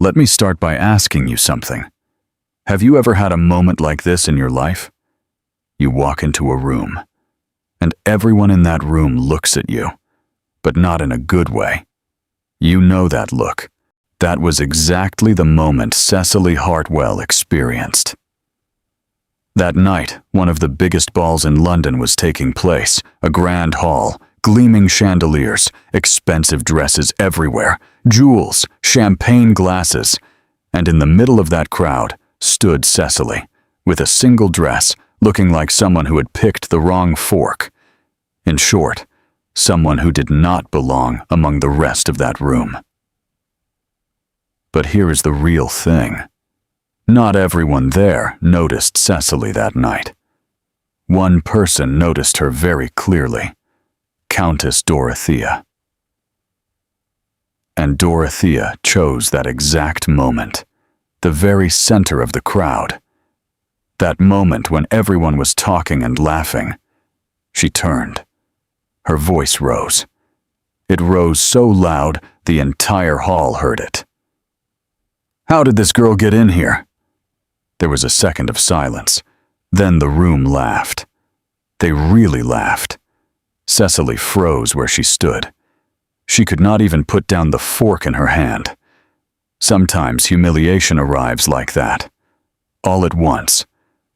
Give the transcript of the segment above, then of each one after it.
Let me start by asking you something. Have you ever had a moment like this in your life? You walk into a room, and everyone in that room looks at you, but not in a good way. You know that look. That was exactly the moment Cecily Hartwell experienced. That night, one of the biggest balls in London was taking place, a grand hall, gleaming chandeliers, expensive dresses everywhere, jewels, champagne glasses, and in the middle of that crowd stood Cecily, with a single dress, looking like someone who had picked the wrong fork. In short, someone who did not belong among the rest of that room. But here is the real thing. Not everyone there noticed Cecily that night. One person noticed her very clearly, Countess Dorothea. And Dorothea chose that exact moment, the very center of the crowd. That moment when everyone was talking and laughing. She turned. Her voice rose. It rose so loud the entire hall heard it. "How did this girl get in here?" There was a second of silence. Then the room laughed. They really laughed. Cecily froze where she stood. She could not even put down the fork in her hand. Sometimes humiliation arrives like that, all at once,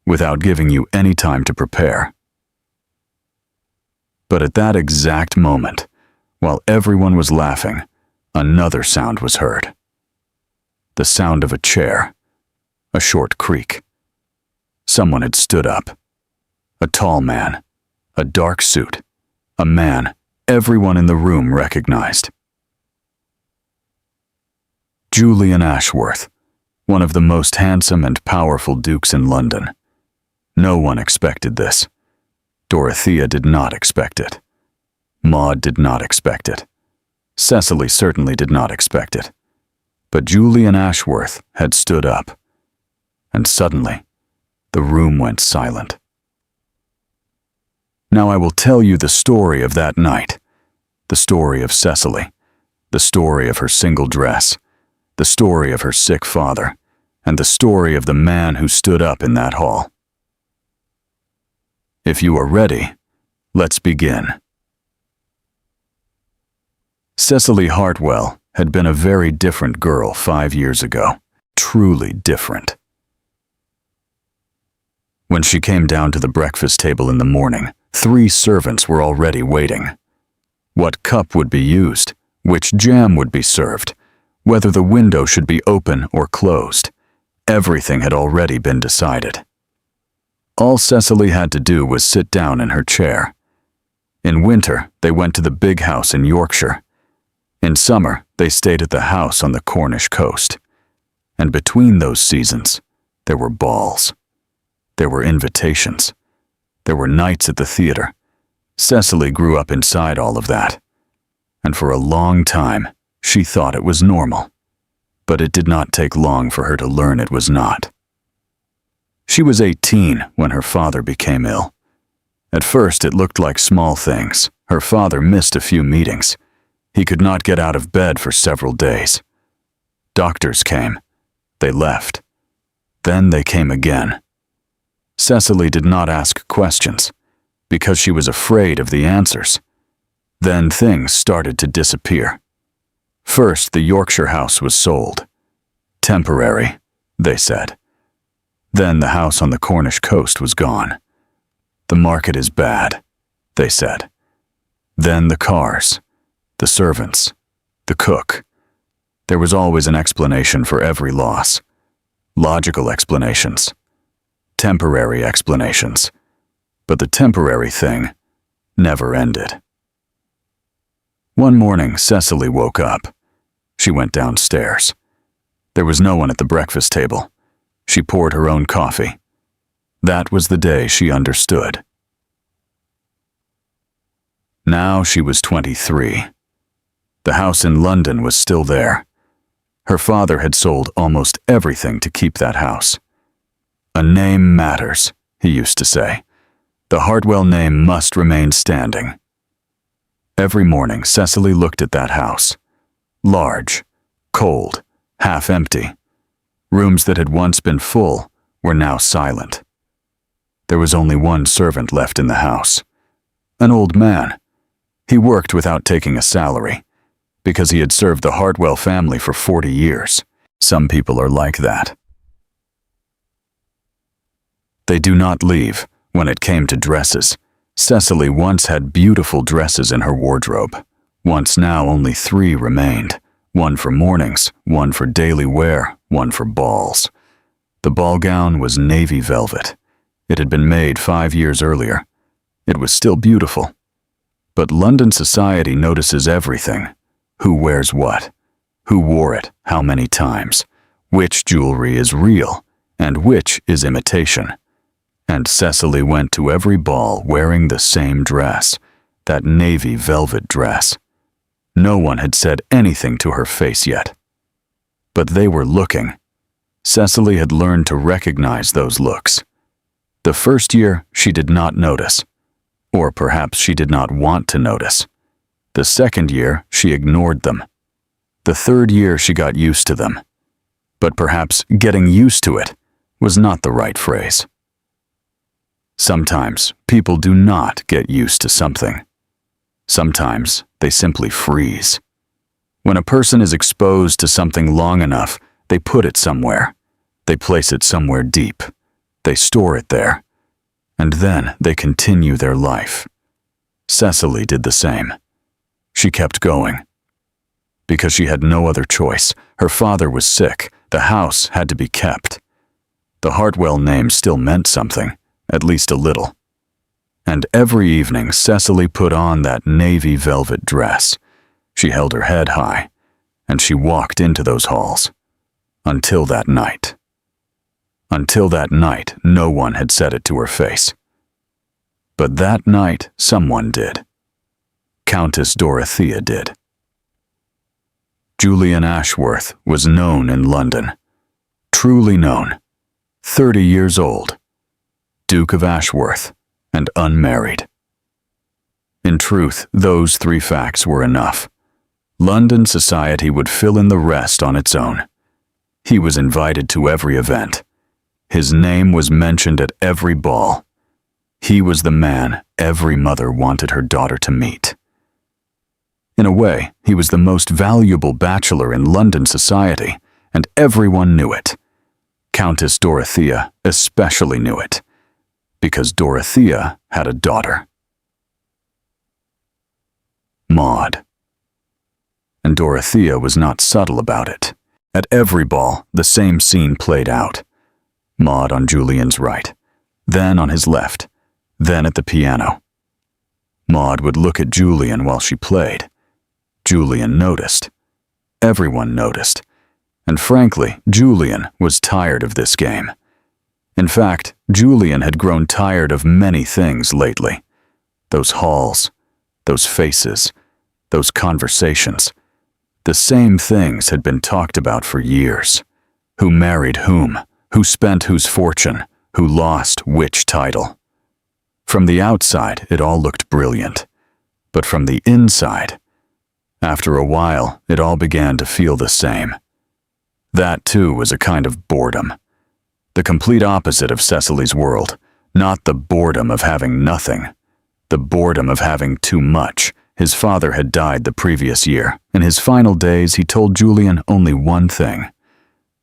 without giving you any time to prepare. But at that exact moment, while everyone was laughing, another sound was heard. The sound of a chair, a short creak. Someone had stood up. A tall man, a dark suit, a man everyone in the room recognized. Julian Ashworth, one of the most handsome and powerful dukes in London. No one expected this. Dorothea did not expect it. Maud did not expect it. Cecily certainly did not expect it. But Julian Ashworth had stood up. And suddenly, the room went silent. Now I will tell you the story of that night, the story of Cecily, the story of her single dress, the story of her sick father, and the story of the man who stood up in that hall. If you are ready, let's begin. Cecily Hartwell had been a very different girl 5 years ago, truly different. When she came down to the breakfast table in the morning, 3 servants were already waiting. What cup would be used, which jam would be served, whether the window should be open or closed, everything had already been decided. All Cecily had to do was sit down in her chair. In winter, they went to the big house in Yorkshire. In summer, they stayed at the house on the Cornish coast. And between those seasons, there were balls. There were invitations. There were nights at the theater. Cecily grew up inside all of that. And for a long time, she thought it was normal. But it did not take long for her to learn it was not. She was 18 when her father became ill. At first, it looked like small things. Her father missed a few meetings. He could not get out of bed for several days. Doctors came. They left. Then they came again. Cecily did not ask questions, because she was afraid of the answers. Then things started to disappear. First, the Yorkshire house was sold. Temporary, they said. Then the house on the Cornish coast was gone. The market is bad, they said. Then the cars, the servants, the cook. There was always an explanation for every loss. Logical explanations. Temporary explanations. But the temporary thing never ended. One morning, Cecily woke up. She went downstairs. There was no one at the breakfast table. She poured her own coffee. That was the day she understood. Now she was 23. The house in London was still there. Her father had sold almost everything to keep that house. A name matters, he used to say. The Hartwell name must remain standing. Every morning, Cecily looked at that house. Large, cold, half empty. Rooms that had once been full were now silent. There was only one servant left in the house. An old man. He worked without taking a salary, because he had served the Hartwell family for 40 years. Some people are like that. They do not leave. When it came to dresses, Cecily once had beautiful dresses in her wardrobe. Once now only 3 remained. One for mornings, one for daily wear, one for balls. The ball gown was navy velvet. It had been made 5 years earlier. It was still beautiful. But London society notices everything. Who wears what? Who wore it how many times? Which jewelry is real and which is imitation? And Cecily went to every ball wearing the same dress, that navy velvet dress. No one had said anything to her face yet. But they were looking. Cecily had learned to recognize those looks. The first year, she did not notice. Or perhaps she did not want to notice. The second year, she ignored them. The third year, she got used to them. But perhaps getting used to it was not the right phrase. Sometimes people do not get used to something. Sometimes they simply freeze. When a person is exposed to something long enough, they put it somewhere. They place it somewhere deep. They store it there. And then they continue their life. Cecily did the same. She kept going. Because she had no other choice. Her father was sick. The house had to be kept. The Hartwell name still meant something, at least a little. And every evening, Cecily put on that navy velvet dress. She held her head high, and she walked into those halls. Until that night. Until that night, no one had said it to her face. But that night, someone did. Countess Dorothea did. Julian Ashworth was known in London. Truly known. 30 years old. Duke of Ashworth, and unmarried. In truth, those 3 facts were enough. London society would fill in the rest on its own. He was invited to every event. His name was mentioned at every ball. He was the man every mother wanted her daughter to meet. In a way, he was the most valuable bachelor in London society, and everyone knew it. Countess Dorothea especially knew it, because Dorothea had a daughter. Maud. And Dorothea was not subtle about it. At every ball, the same scene played out. Maud on Julian's right, then on his left, then at the piano. Maud would look at Julian while she played. Julian noticed. Everyone noticed. And frankly, Julian was tired of this game. In fact, Julian had grown tired of many things lately. Those halls, those faces, those conversations. The same things had been talked about for years. Who married whom? Who spent whose fortune? Who lost which title? From the outside, it all looked brilliant. But from the inside, after a while, it all began to feel the same. That, too, was a kind of boredom. The complete opposite of Cecily's world. Not the boredom of having nothing. The boredom of having too much. His father had died the previous year. In his final days, he told Julian only one thing.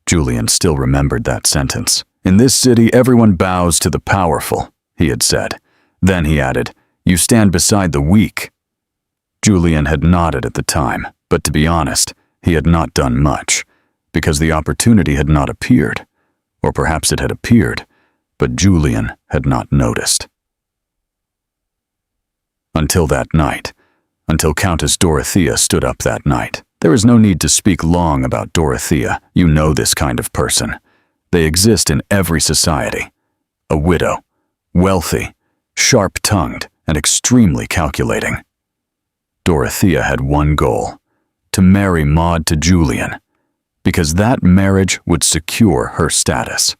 Julian still remembered that sentence. "In this city, everyone bows to the powerful," he had said. Then he added, "You stand beside the weak." Julian had nodded at the time, but to be honest, he had not done much, because the opportunity had not appeared. Or perhaps it had appeared, but Julian had not noticed. Until that night. Until Countess Dorothea stood up that night. There is no need to speak long about Dorothea. You know this kind of person. They exist in every society. A widow, wealthy, sharp-tongued, and extremely calculating. Dorothea had one goal: to marry Maud to Julian, because that marriage would secure her status.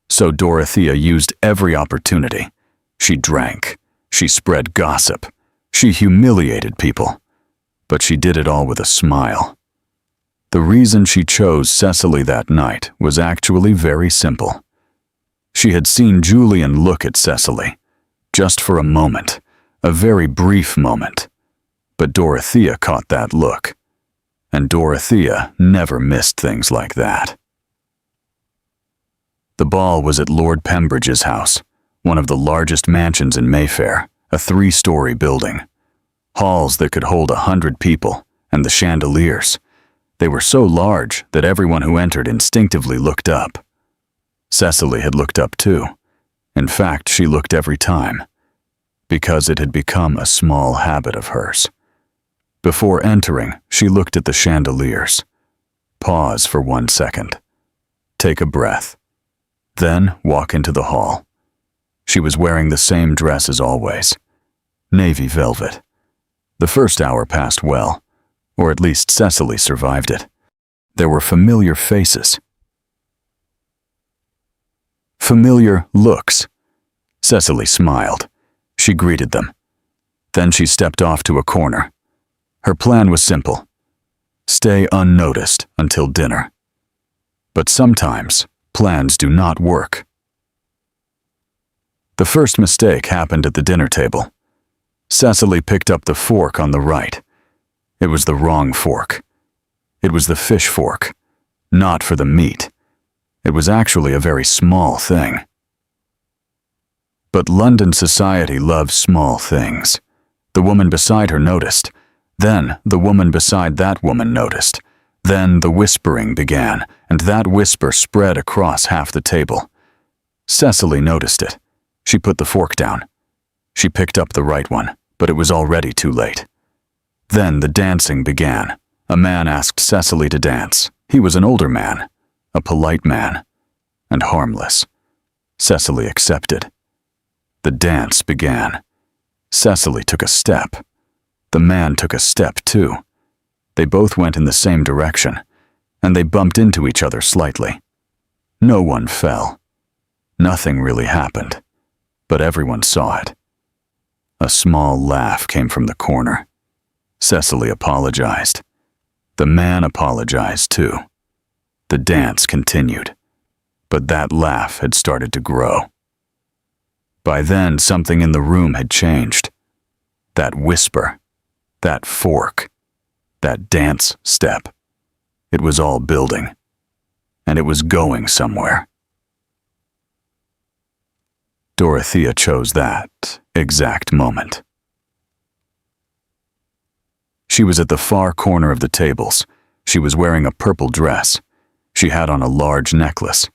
So Dorothea used every opportunity. She drank. She spread gossip. She humiliated people. But she did it all with a smile. The reason she chose Cecily that night was actually very simple. She had seen Julian look at Cecily, just for a moment, a very brief moment. But Dorothea caught that look, and Dorothea never missed things like that. The ball was at Lord Pembridge's house, one of the largest mansions in Mayfair, a 3-story building. Halls that could hold 100 people, and the chandeliers. They were so large that everyone who entered instinctively looked up. Cecily had looked up too. In fact, she looked every time, because it had become a small habit of hers. Before entering, she looked at the chandeliers. Pause for 1 second. Take a breath. Then walk into the hall. She was wearing the same dress as always. Navy velvet. The first hour passed well, or at least Cecily survived it. There were familiar faces. Familiar looks. Cecily smiled. She greeted them. Then she stepped off to a corner. Her plan was simple. Stay unnoticed until dinner. But sometimes, plans do not work. The first mistake happened at the dinner table. Cecily picked up the fork on the right. It was the wrong fork. It was the fish fork, not for the meat. It was actually a very small thing. But London society loves small things. The woman beside her noticed. Then the woman beside that woman noticed. Then the whispering began, and that whisper spread across half the table. Cecily noticed it. She put the fork down. She picked up the right one, but it was already too late. Then the dancing began. A man asked Cecily to dance. He was an older man, a polite man, and harmless. Cecily accepted. The dance began. Cecily took a step. The man took a step too. They both went in the same direction, and they bumped into each other slightly. No one fell. Nothing really happened, but everyone saw it. A small laugh came from the corner. Cecily apologized. The man apologized too. The dance continued, but that laugh had started to grow. By then, something in the room had changed. That whisper, that fork, that dance step. It was all building, and it was going somewhere. Dorothea chose that exact moment. She was at the far corner of the tables. She was wearing a purple dress. She had on a large necklace.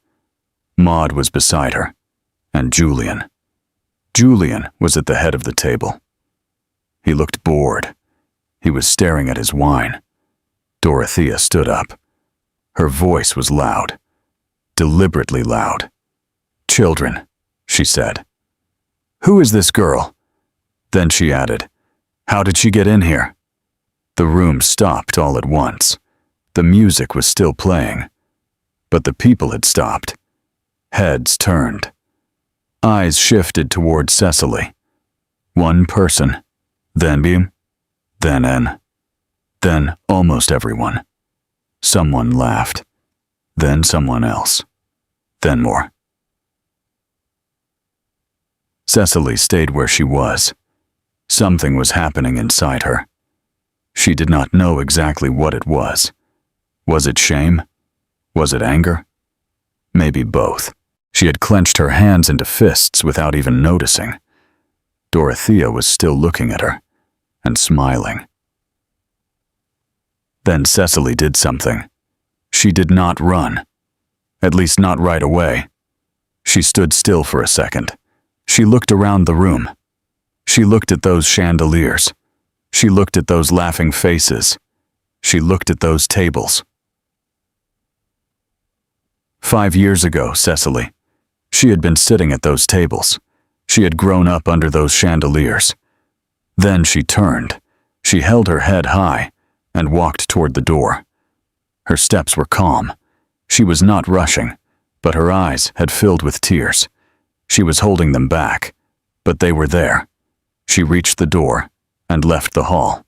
Maud was beside her, and Julian. Julian was at the head of the table. He looked bored. He was staring at his wine. Dorothea stood up. Her voice was loud, deliberately loud. "Children," she said. "Who is this girl?" Then she added, "How did she get in here?" The room stopped all at once. The music was still playing, but the people had stopped. Heads turned. Eyes shifted toward Cecily. One person, then Beam, then N, then almost everyone. Someone laughed, then someone else, then more. Cecily stayed where she was. Something was happening inside her. She did not know exactly what it was. Was it shame? Was it anger? Maybe both. She had clenched her hands into fists without even noticing. Dorothea was still looking at her and smiling. Then Cecily did something. She did not run. At least not right away. She stood still for a second. She looked around the room. She looked at those chandeliers. She looked at those laughing faces. She looked at those tables. 5 years ago, Cecily. She had been sitting at those tables. She had grown up under those chandeliers. Then she turned. She held her head high and walked toward the door. Her steps were calm. She was not rushing, but her eyes had filled with tears. She was holding them back, but they were there. She reached the door and left the hall.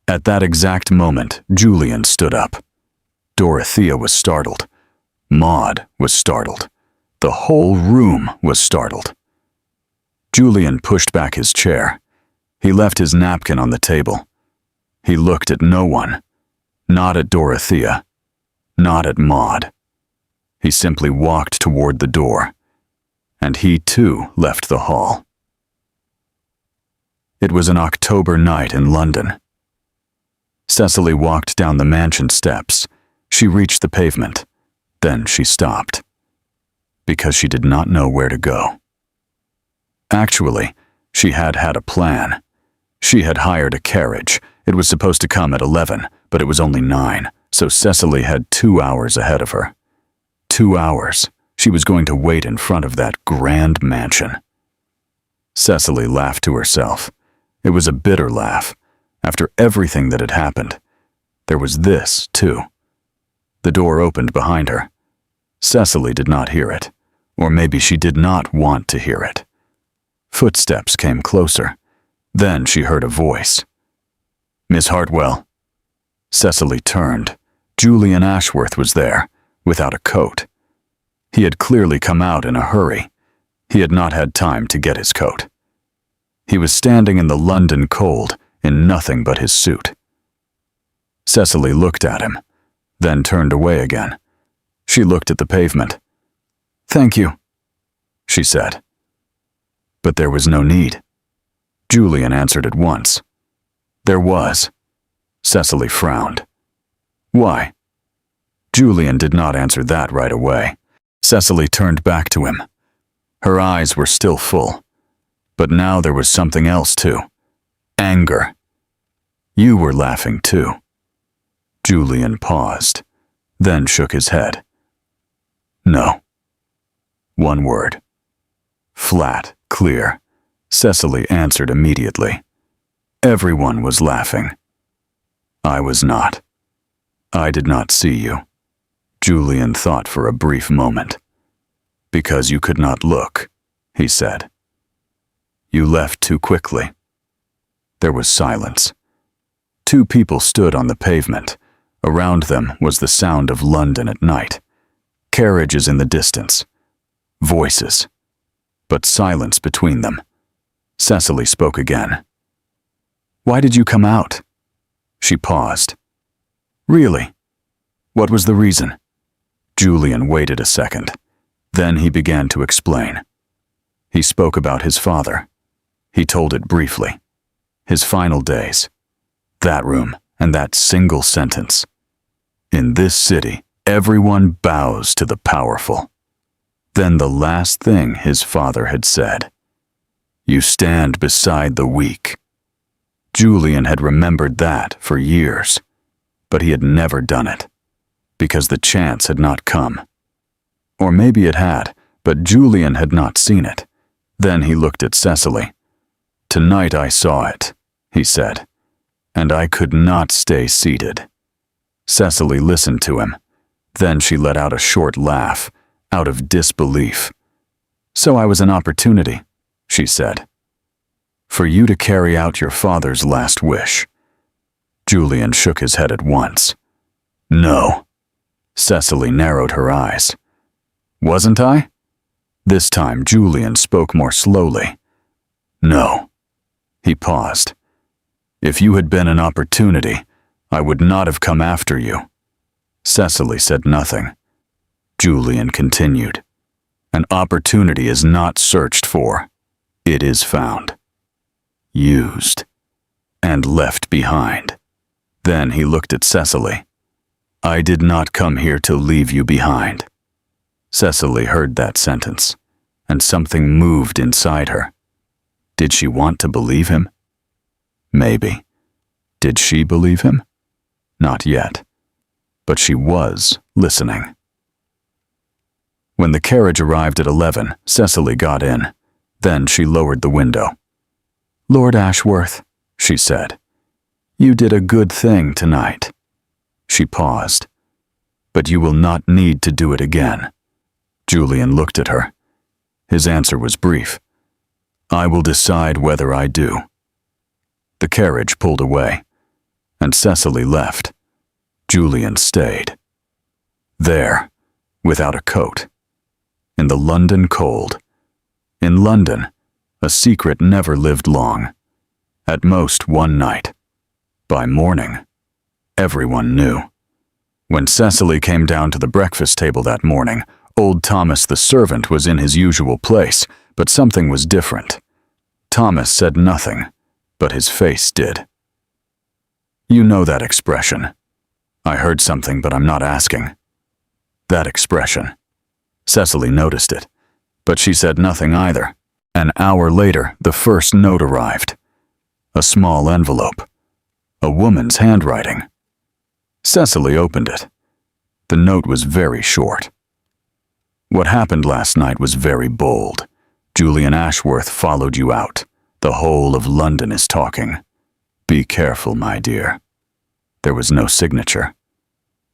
At that exact moment, Julian stood up. Dorothea was startled. Maud was startled. The whole room was startled. Julian pushed back his chair. He left his napkin on the table. He looked at no one. Not at Dorothea. Not at Maud. He simply walked toward the door. And he too left the hall. It was an October night in London. Cecily walked down the mansion steps. She reached the pavement. Then she stopped. Because she did not know where to go. Actually, she had a plan. She had hired a carriage. It was supposed to come at 11, but it was only 9, so Cecily had 2 hours ahead of her. 2 hours. She was going to wait in front of that grand mansion. Cecily laughed to herself. It was a bitter laugh. After everything that had happened, there was this, too. The door opened behind her. Cecily did not hear it, or maybe she did not want to hear it. Footsteps came closer. Then she heard a voice. "Miss Hartwell." Cecily turned. Julian Ashworth was there, without a coat. He had clearly come out in a hurry. He had not had time to get his coat. He was standing in the London cold, in nothing but his suit. Cecily looked at him, then turned away again. She looked at the pavement. "Thank you," she said. But there was no need. Julian answered at once. There was. Cecily frowned. Why? Julian did not answer that right away. Cecily turned back to him. Her eyes were still full. But now there was something else too. Anger. You were laughing too. Julian paused, then shook his head. No. One word. Flat, clear. Cecily answered immediately. Everyone was laughing. I was not. I did not see you. Julian thought for a brief moment. Because you could not look, he said. You left too quickly. There was silence. 2 people stood on the pavement. Around them was the sound of London at night. Carriages in the distance. Voices. But silence between them. Cecily spoke again. Why did you come out? She paused. Really? What was the reason? Julian waited a second. Then he began to explain. He spoke about his father. He told it briefly. His final days. That room and that single sentence. In this city, everyone bows to the powerful. Then the last thing his father had said. You stand beside the weak. Julian had remembered that for years, but he had never done it, because the chance had not come. Or maybe it had, but Julian had not seen it. Then he looked at Cecily. Tonight I saw it, he said, and I could not stay seated. Cecily listened to him. Then she let out a short laugh, out of disbelief. So I was an opportunity, she said, for you to carry out your father's last wish. Julian shook his head at once. No. Cecily narrowed her eyes. Wasn't I? This time Julian spoke more slowly. No. He paused. If you had been an opportunity, I would not have come after you. Cecily said nothing. Julian continued. An opportunity is not searched for. It is found. Used. And left behind. Then he looked at Cecily. I did not come here to leave you behind. Cecily heard that sentence, and something moved inside her. Did she want to believe him? Maybe. Did she believe him? Not yet. But she was listening. When the carriage arrived at 11, Cecily got in. Then she lowered the window. Lord Ashworth, she said, you did a good thing tonight. She paused. But you will not need to do it again. Julian looked at her. His answer was brief. I will decide whether I do. The carriage pulled away. and Cecily left. Julian stayed. There, without a coat. In the London cold. In London, a secret never lived long. At most 1 night. By morning, everyone knew. When Cecily came down to the breakfast table that morning, old Thomas the servant was in his usual place, but something was different. Thomas said nothing, but his face did. You know that expression. I heard something, but I'm not asking. That expression. Cecily noticed it, but she said nothing either. An hour later, the first note arrived. A small envelope. A woman's handwriting. Cecily opened it. The note was very short. What happened last night was very bold. Julian Ashworth followed you out. The whole of London is talking. Be careful, my dear. There was no signature.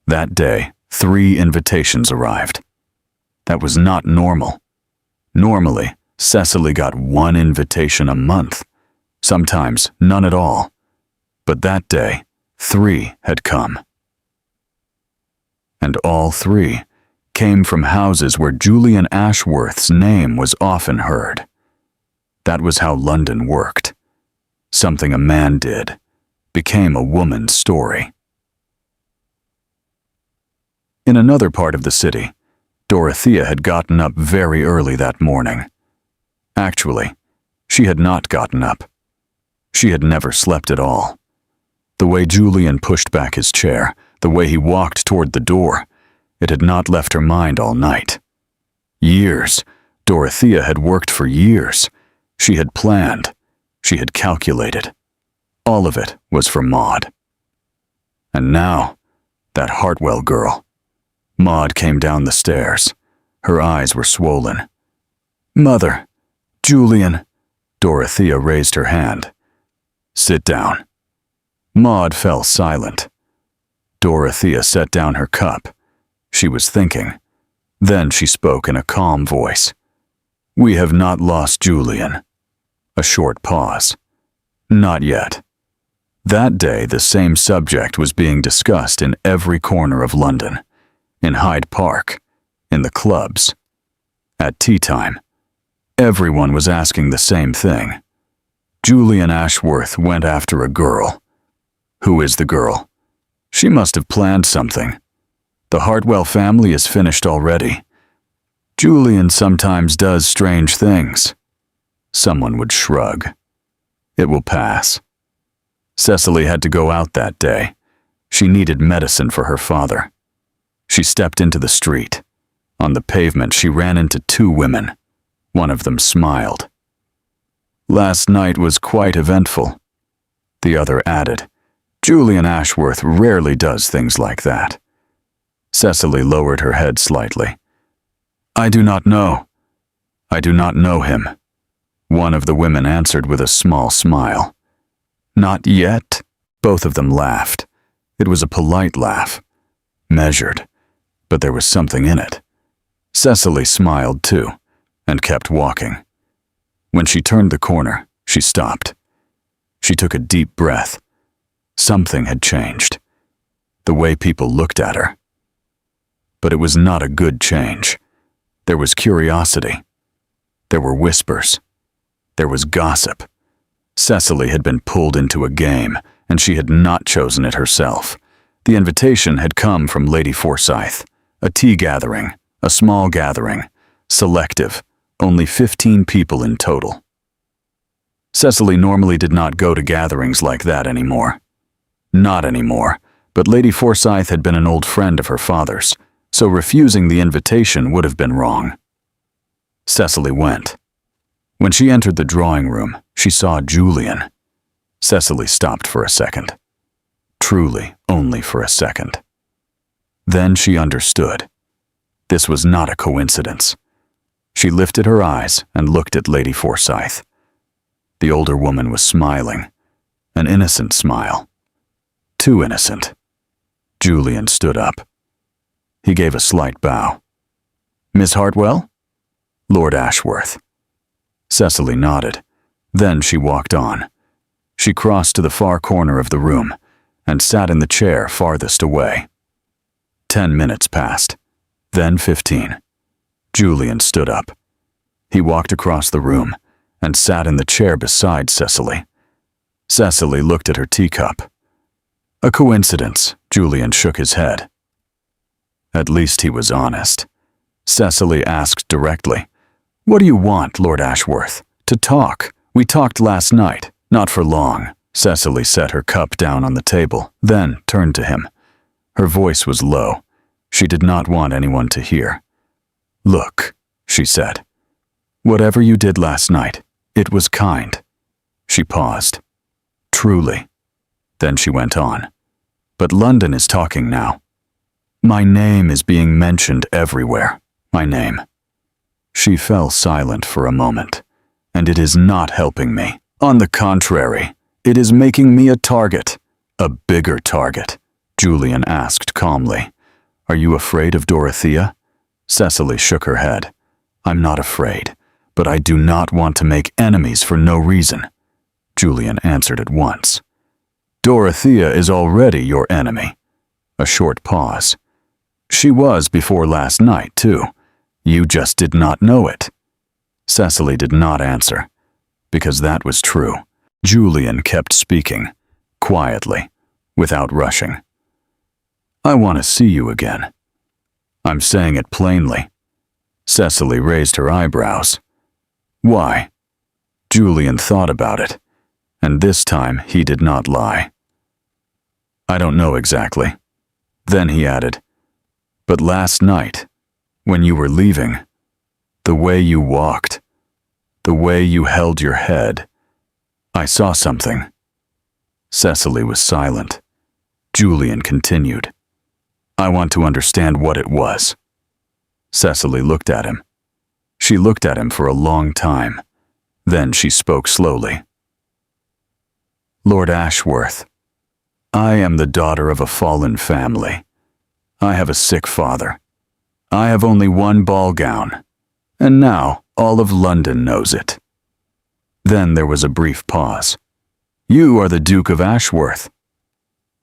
That day, 3 invitations arrived. That was not normal. Normally, Cecily got 1 invitation a month. Sometimes none at all. But that day, 3 had come. And all 3 came from houses where Julian Ashworth's name was often heard. That was how London worked. Something a man did became a woman's story. In another part of the city, Dorothea had gotten up very early that morning. Actually, she had not gotten up. She had never slept at all. The way Julian pushed back his chair, the way he walked toward the door, it had not left her mind all night. Years. Dorothea had worked for years. She had planned. She had calculated. All of it was for Maud. And now, that Hartwell girl. Maud came down the stairs. Her eyes were swollen. Mother, Julian. Dorothea raised her hand. Sit down. Maud fell silent. Dorothea set down her cup. She was thinking. Then she spoke in a calm voice. We have not lost Julian. A short pause. Not yet. That day, the same subject was being discussed in every corner of London. In Hyde Park. In the clubs. At tea time. Everyone was asking the same thing. Julian Ashworth went after a girl. Who is the girl? She must have planned something. The Hartwell family is finished already. Julian sometimes does strange things. Someone would shrug. It will pass. Cecily had to go out that day. She needed medicine for her father. She stepped into the street. On the pavement, she ran into 2 women. One of them smiled. Last night was quite eventful. The other added, Julian Ashworth rarely does things like that. Cecily lowered her head slightly. I do not know. I do not know him. One of the women answered with a small smile. Not yet. Both of them laughed. It was a polite laugh. Measured. But there was something in it. Cecily smiled too, and kept walking. When she turned the corner, she stopped. She took a deep breath. Something had changed. The way people looked at her. But it was not a good change. There was curiosity. There were whispers. There was gossip. Cecily had been pulled into a game, and she had not chosen it herself. The invitation had come from Lady Forsyth. A tea gathering, a small gathering, selective, only 15 people in total. Cecily normally did not go to gatherings like that anymore. Not anymore, but Lady Forsyth had been an old friend of her father's, so refusing the invitation would have been wrong. Cecily went. When she entered the drawing room, she saw Julian. Cecily stopped for a second. Truly, only for a second. Then she understood. This was not a coincidence. She lifted her eyes and looked at Lady Forsyth. The older woman was smiling, an innocent smile. Too innocent. Julian stood up. He gave a slight bow. Miss Hartwell? Lord Ashworth. Cecily nodded. Then she walked on. She crossed to the far corner of the room. and sat in the chair farthest away. 10 minutes passed, then 15. Julian stood up. He walked across the room and sat in the chair beside Cecily. Cecily looked at her teacup. A coincidence, Julian shook his head. At least he was honest. Cecily asked directly, "What do you want, Lord Ashworth?" "To talk. We talked last night, not for long." Cecily set her cup down on the table, then turned to him. Her voice was low. She did not want anyone to hear. "Look," she said. "Whatever you did last night, it was kind." She paused. "Truly." Then she went on. "But London is talking now. My name is being mentioned everywhere. My name." She fell silent for a moment. "And it is not helping me. On the contrary, it is making me a target." "A bigger target?" Julian asked calmly. "Are you afraid of Dorothea?" Cecily shook her head. "I'm not afraid, but I do not want to make enemies for no reason." Julian answered at once. "Dorothea is already your enemy." A short pause. "She was before last night, too. You just did not know it." Cecily did not answer, because that was true. Julian kept speaking, quietly, without rushing. "I want to see you again. I'm saying it plainly." Cecily raised her eyebrows. "Why?" Julian thought about it, and this time he did not lie. "I don't know exactly." Then he added, "But last night, when you were leaving, the way you walked, the way you held your head, I saw something." Cecily was silent. Julian continued, "I want to understand what it was." Cecily looked at him. She looked at him for a long time. Then she spoke slowly. "Lord Ashworth, I am the daughter of a fallen family. I have a sick father. I have only one ball gown, and now all of London knows it." Then there was a brief pause. "You are the Duke of Ashworth.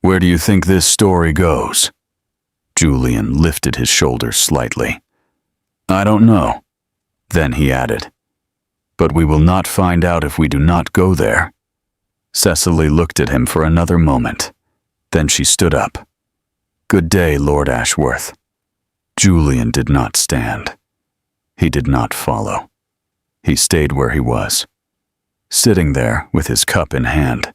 Where do you think this story goes?" Julian lifted his shoulders slightly. "I don't know." Then he added, "But we will not find out if we do not go there." Cecily looked at him for another moment. Then she stood up. "Good day, Lord Ashworth." Julian did not stand. He did not follow. He stayed where he was, sitting there with his cup in hand.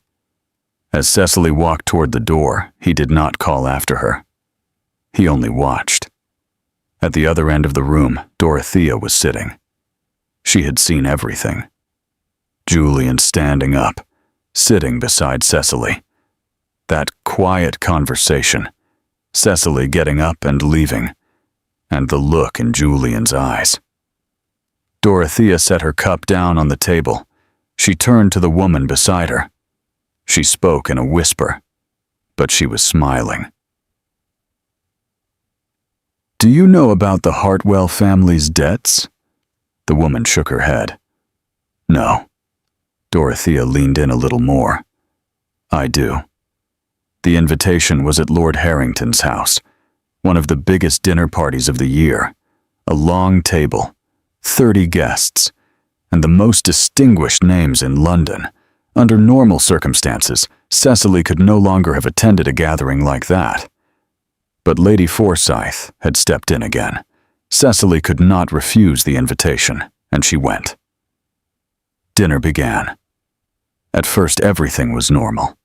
As Cecily walked toward the door, he did not call after her. He only watched. At the other end of the room, Dorothea was sitting. She had seen everything. Julian standing up, sitting beside Cecily. That quiet conversation, Cecily getting up and leaving, and the look in Julian's eyes. Dorothea set her cup down on the table. She turned to the woman beside her. She spoke in a whisper, but she was smiling. "Do you know about the Hartwell family's debts?" The woman shook her head. "No." Dorothea leaned in a little more. "I do." The invitation was at Lord Harrington's house, one of the biggest dinner parties of the year. A long table, 30 guests, and the most distinguished names in London. Under normal circumstances, Cecily could no longer have attended a gathering like that. But Lady Forsyth had stepped in again. Cecily could not refuse the invitation, and she went. Dinner began. At first, everything was normal.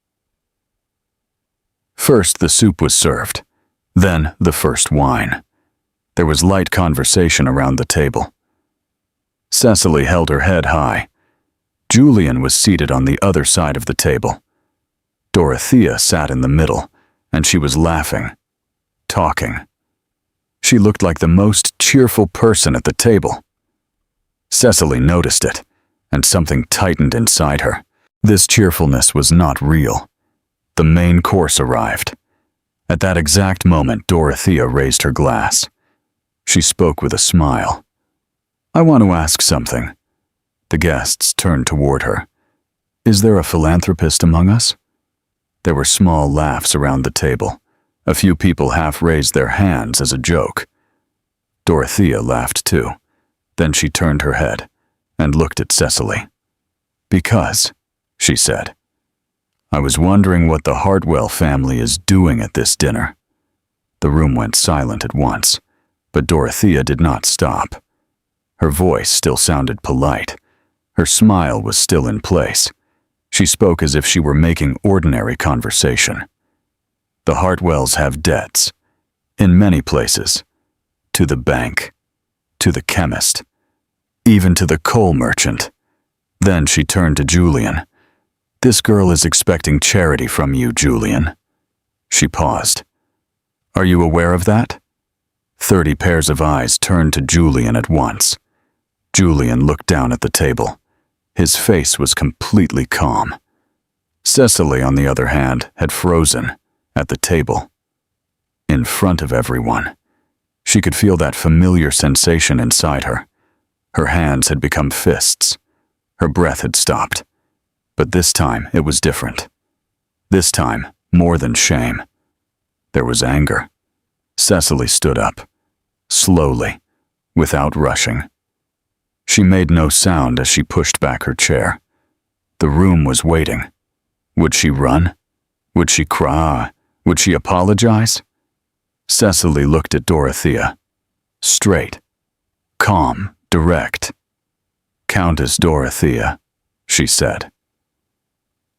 First, the soup was served, then the first wine. There was light conversation around the table. Cecily held her head high. Julian was seated on the other side of the table. Dorothea sat in the middle, and she was laughing, talking. She looked like the most cheerful person at the table. Cecily noticed it, and something tightened inside her. This cheerfulness was not real. The main course arrived. At that exact moment, Dorothea raised her glass. She spoke with a smile. "I want to ask something." The guests turned toward her. "Is there a philanthropist among us?" There were small laughs around the table. A few people half raised their hands as a joke. Dorothea laughed too. Then she turned her head and looked at Cecily. "Because," she said, "I was wondering what the Hartwell family is doing at this dinner." The room went silent at once, but Dorothea did not stop. Her voice still sounded polite. Her smile was still in place. She spoke as if she were making ordinary conversation. "The Hartwells have debts, in many places, to the bank, to the chemist, even to the coal merchant." Then she turned to Julian. "This girl is expecting charity from you, Julian." She paused. "Are you aware of that?" 30 pairs of eyes turned to Julian at once. Julian looked down at the table. His face was completely calm. Cecily, on the other hand, had frozen at the table, in front of everyone. She could feel that familiar sensation inside her. Her hands had become fists. Her breath had stopped. But this time it was different. This time, more than shame. There was anger. Cecily stood up, slowly, without rushing. She made no sound as she pushed back her chair. The room was waiting. Would she run? Would she cry? Would she apologize? Cecily looked at Dorothea. Straight, calm, direct. "Countess Dorothea," she said.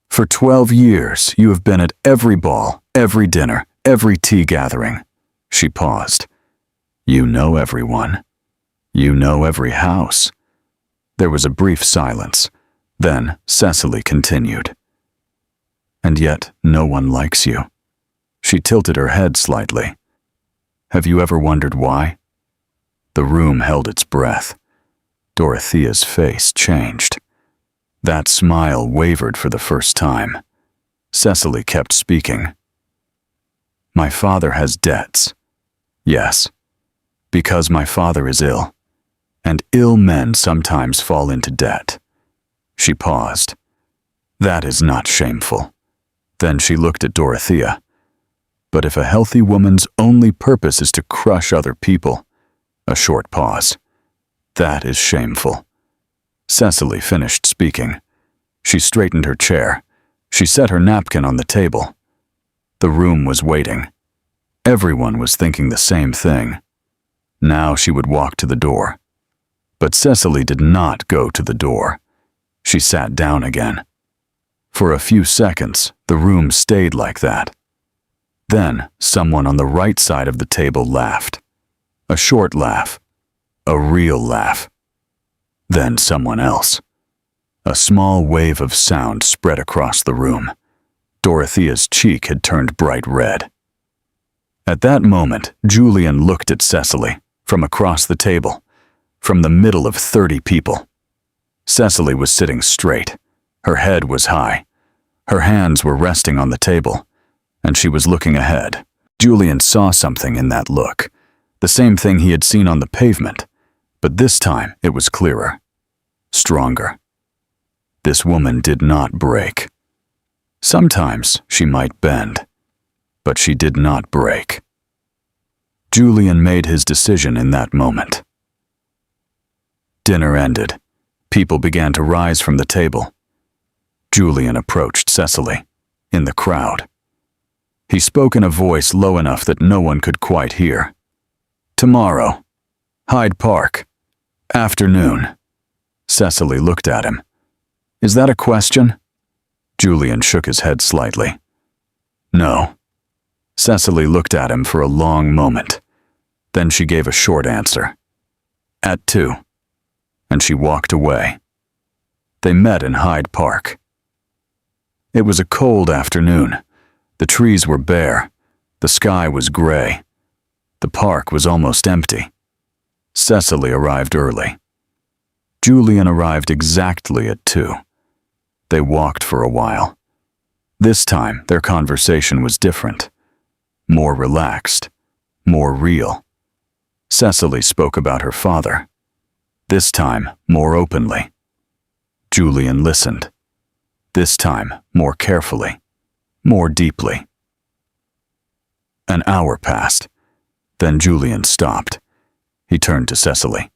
"For 12 years you have been at every ball, every dinner, every tea gathering." She paused. "You know everyone. You know every house." There was a brief silence. Then Cecily continued. "And yet no one likes you." She tilted her head slightly. "Have you ever wondered why?" The room held its breath. Dorothea's face changed. That smile wavered for the first time. Cecily kept speaking. "My father has debts. Yes, because my father is ill, and ill men sometimes fall into debt." She paused. "That is not shameful." Then she looked at Dorothea. "But if a healthy woman's only purpose is to crush other people," a short pause, "that is shameful." Cecily finished speaking. She straightened her chair. She set her napkin on the table. The room was waiting. Everyone was thinking the same thing. Now she would walk to the door. But Cecily did not go to the door. She sat down again. For a few seconds, the room stayed like that. Then someone on the right side of the table laughed. A short laugh. A real laugh. Then someone else. A small wave of sound spread across the room. Dorothea's cheek had turned bright red. At that moment, Julian looked at Cecily, from across the table, from the middle of 30 people. Cecily was sitting straight. Her head was high. Her hands were resting on the table, and she was looking ahead. Julian saw something in that look, the same thing he had seen on the pavement, but this time it was clearer, stronger. This woman did not break. Sometimes she might bend, but she did not break. Julian made his decision in that moment. Dinner ended. People began to rise from the table. Julian approached Cecily, in the crowd. He spoke in a voice low enough that no one could quite hear. "Tomorrow, Hyde Park, afternoon." Cecily looked at him. "Is that a question?" Julian shook his head slightly. "No." Cecily looked at him for a long moment. Then she gave a short answer. "At 2. And she walked away. They met in Hyde Park. It was a cold afternoon. The trees were bare. The sky was gray. The park was almost empty. Cecily arrived early. Julian arrived exactly at 2. They walked for a while. This time, their conversation was different. More relaxed. More real. Cecily spoke about her father. This time, more openly. Julian listened. This time, more carefully. more deeply. An hour passed. Then Julian stopped. He turned to Cecily.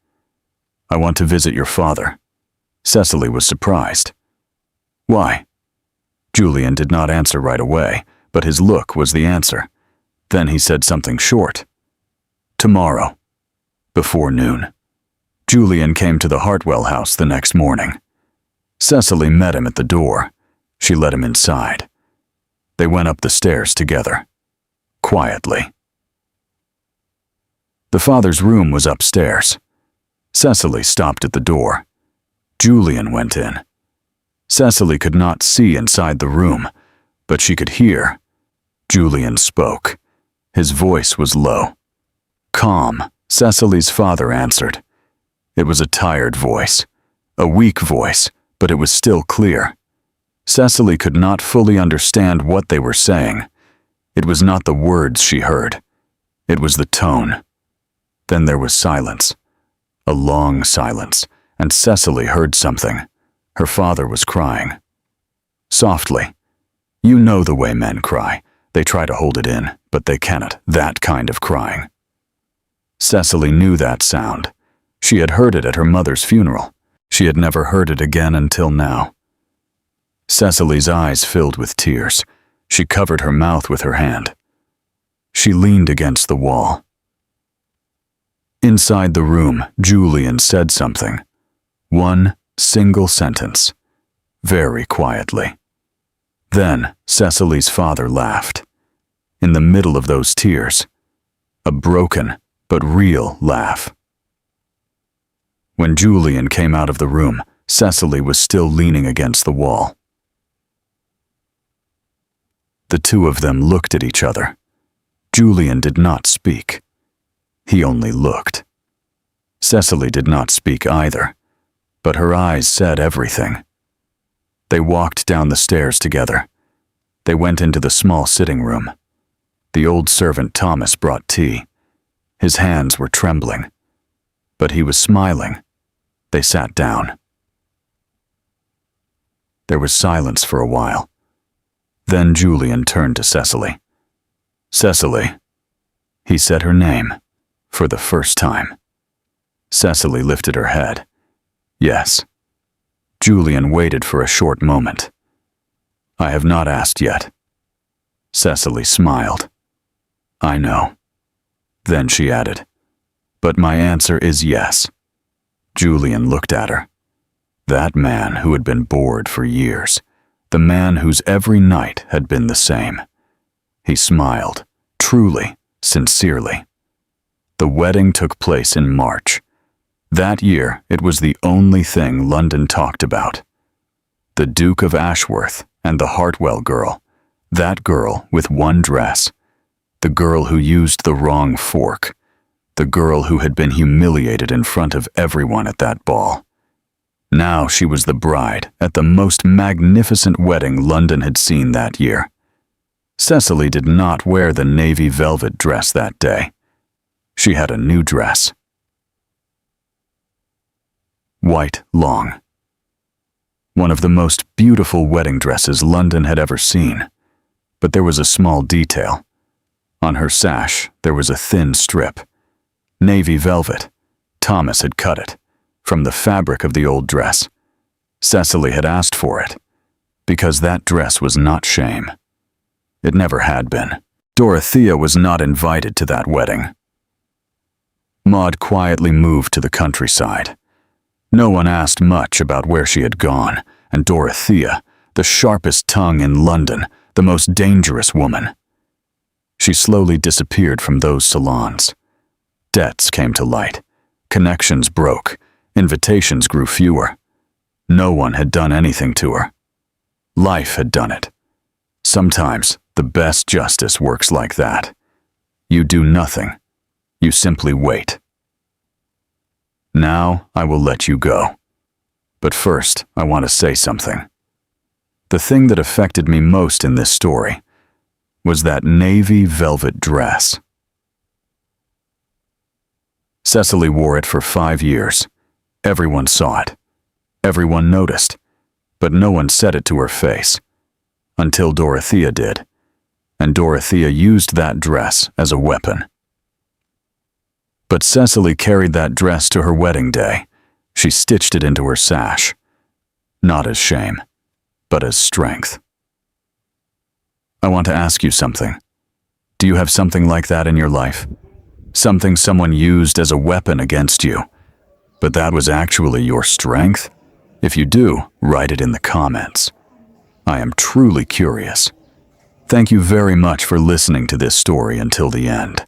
"I want to visit your father." Cecily was surprised. "Why?" Julian did not answer right away, but his look was the answer. Then he said something short. "Tomorrow, before noon." Julian came to the Hartwell house the next morning. Cecily met him at the door. She let him inside. They went up the stairs together, quietly. The father's room was upstairs. Cecily stopped at the door. Julian went in. Cecily could not see inside the room, but she could hear. Julian spoke. His voice was low. Calm, Cecily's father answered. It was a tired voice, a weak voice, but it was still clear. Cecily could not fully understand what they were saying. It was not the words she heard. It was the tone. Then there was silence, a long silence, and Cecily heard something. Her father was crying. Softly. You know the way men cry. They try to hold it in, but they cannot. That kind of crying. Cecily knew that sound. She had heard it at her mother's funeral. She had never heard it again until now. Cecily's eyes filled with tears. She covered her mouth with her hand. She leaned against the wall. Inside the room, Julian said something. One single sentence, very quietly. Then Cecily's father laughed. In the middle of those tears, a broken but real laugh. When Julian came out of the room, Cecily was still leaning against the wall. The two of them looked at each other. Julian did not speak. He only looked. Cecily did not speak either, but her eyes said everything. They walked down the stairs together. They went into the small sitting room. The old servant Thomas brought tea. His hands were trembling, but he was smiling. They sat down. There was silence for a while. Then Julian turned to Cecily. Cecily. He said her name, for the first time. Cecily lifted her head. Yes. Julian waited for a short moment. I have not asked yet. Cecily smiled. I know. Then she added, but my answer is yes. Julian looked at her. That man who had been bored for years, the man whose every night had been the same. He smiled, truly, sincerely. The wedding took place in March. That year, it was the only thing London talked about. The Duke of Ashworth and the Hartwell girl, that girl with one dress, the girl who used the wrong fork, the girl who had been humiliated in front of everyone at that ball. Now she was the bride at the most magnificent wedding London had seen that year. Cecily did not wear the navy velvet dress that day. She had a new dress. White, long. One of the most beautiful wedding dresses London had ever seen. But there was a small detail. On her sash, there was a thin strip. Navy velvet. Thomas had cut it, from the fabric of the old dress. Cecily had asked for it, because that dress was not shame. It never had been. Dorothea was not invited to that wedding. Maud quietly moved to the countryside. No one asked much about where she had gone, and Dorothea, the sharpest tongue in London, the most dangerous woman. She slowly disappeared from those salons. Debts came to light. Connections broke. Invitations grew fewer. No one had done anything to her. Life had done it. Sometimes the best justice works like that. You do nothing. You simply wait. Now I will let you go. But first, I want to say something. The thing that affected me most in this story was that navy velvet dress. Cecily wore it for 5 years. Everyone saw it. Everyone noticed. But no one said it to her face. until Dorothea did, and Dorothea used that dress as a weapon. But Cecily carried that dress to her wedding day. She stitched it into her sash, not as shame, but as strength. I want to ask you something. Do you have something like that in your life? Something someone used as a weapon against you, but that was actually your strength? If you do, write it in the comments. I am truly curious. Thank you very much for listening to this story until the end.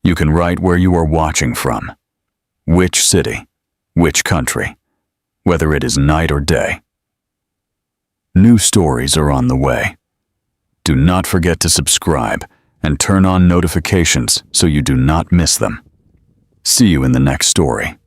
You can write where you are watching from, which city, which country, whether it is night or day. New stories are on the way. Do not forget to subscribe and turn on notifications so you do not miss them. See you in the next story.